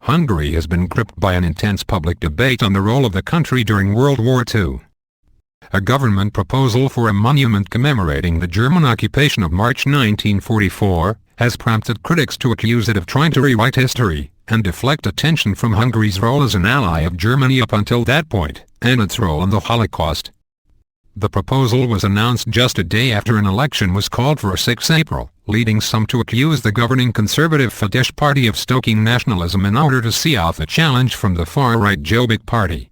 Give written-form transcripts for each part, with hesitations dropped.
Hungary has been gripped by an intense public debate on the role of the country during World War II. A government proposal for a monument commemorating the German occupation of March 1944 has prompted critics to accuse it of trying to rewrite history and deflect attention from Hungary's role as an ally of Germany up until that point, and its role in the Holocaust. The proposal was announced just a day after an election was called for 6 April, leading some to accuse the governing conservative Fidesz party of stoking nationalism in order to see off a challenge from the far-right Jobbik party.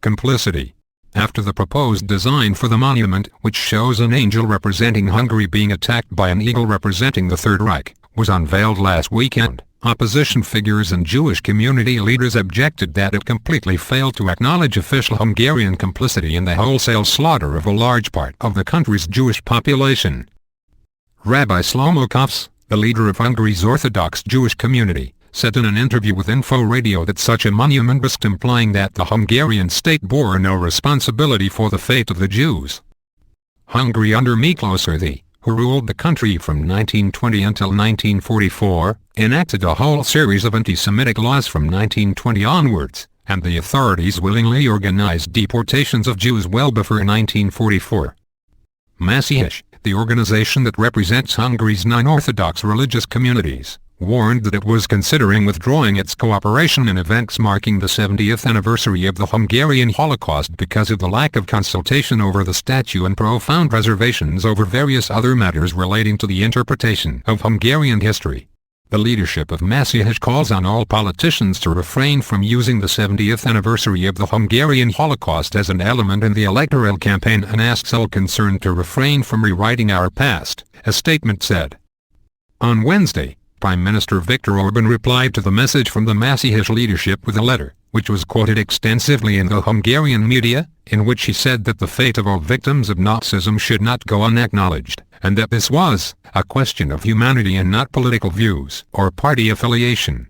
Complicity. After the proposed design for the monument, which shows an angel representing Hungary being attacked by an eagle representing the Third Reich, was unveiled last weekend, opposition figures and Jewish community leaders objected that it completely failed to acknowledge official Hungarian complicity in the wholesale slaughter of a large part of the country's Jewish population. Rabbi Shlomo Kofs, the leader of Hungary's Orthodox Jewish community, said in an interview with Info Radio that such a monument risked implying that the Hungarian state bore no responsibility for the fate of the Jews. Hungary under Miklos II, who ruled the country from 1920 until 1944, enacted a whole series of anti-Semitic laws from 1920 onwards, and the authorities willingly organized deportations of Jews well before 1944. Messihish, the organization that represents Hungary's non-Orthodox religious communities, warned that it was considering withdrawing its cooperation in events marking the 70th anniversary of the Hungarian Holocaust because of the lack of consultation over the statue and profound reservations over various other matters relating to the interpretation of Hungarian history. The leadership of Messihish calls on all politicians to refrain from using the 70th anniversary of the Hungarian Holocaust as an element in the electoral campaign and asks all concerned to refrain from rewriting our past, a statement said. On Wednesday, Prime Minister Viktor Orban replied to the message from the Messihish leadership with a letter, which was quoted extensively in the Hungarian media, in which he said that the fate of all victims of Nazism should not go unacknowledged, and that this was a question of humanity and not political views or party affiliation.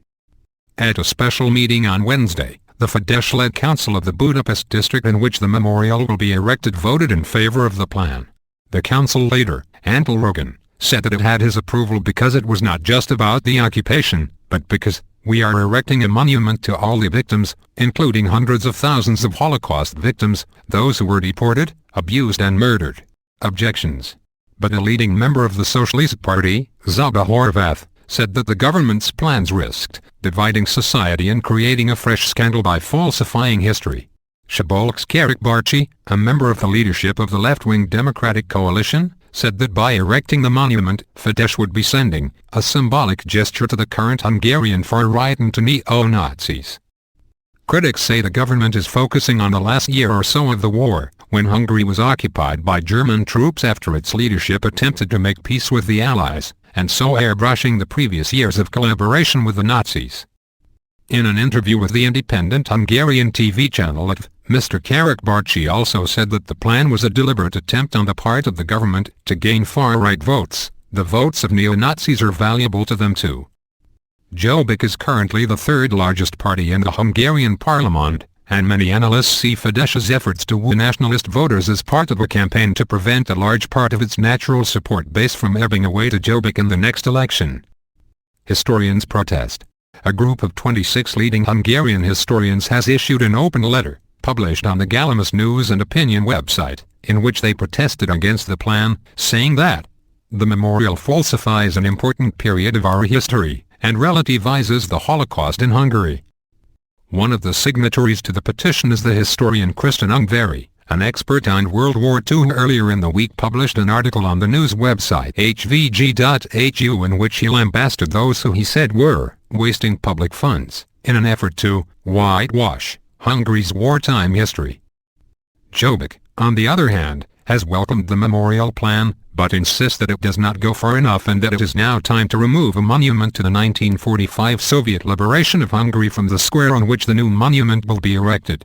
At a special meeting on Wednesday, the Fidesz-led council of the Budapest district in which the memorial will be erected voted in favor of the plan. The council leader, Antal Rogan, said that it had his approval because it was not just about the occupation, but because we are erecting a monument to all the victims, including hundreds of thousands of Holocaust victims, those who were deported, abused and murdered. Objections. But a leading member of the Socialist Party, Zaba Horvath, said that the government's plans risked dividing society and creating a fresh scandal by falsifying history. Szabolcs Kerekbarcsi, a member of the leadership of the left-wing Democratic Coalition, said that by erecting the monument, Fidesz would be sending a symbolic gesture to the current Hungarian far-right and to neo-Nazis. Critics say the government is focusing on the last year or so of the war, when Hungary was occupied by German troops after its leadership attempted to make peace with the Allies, and so airbrushing the previous years of collaboration with the Nazis. In an interview with the independent Hungarian TV channel Mr. Kerekbarcsi also said that the plan was a deliberate attempt on the part of the government to gain far-right votes. The votes of neo-Nazis are valuable to them too. Jobbik is currently the third largest party in the Hungarian parliament, and many analysts see Fidesz's efforts to woo nationalist voters as part of a campaign to prevent a large part of its natural support base from ebbing away to Jobbik in the next election. Historians protest. A group of 26 leading Hungarian historians has issued an open letter, published on the Galamas News and Opinion website, in which they protested against the plan, saying that the memorial falsifies an important period of our history and relativizes the Holocaust in Hungary. One of the signatories to the petition is the historian Krisztián Ungváry, an expert on World War II, who earlier in the week published an article on the news website hvg.hu in which he lambasted those who he said were wasting public funds in an effort to whitewash Hungary's wartime history. Jobbik, on the other hand, has welcomed the memorial plan, but insists that it does not go far enough and that it is now time to remove a monument to the 1945 Soviet liberation of Hungary from the square on which the new monument will be erected.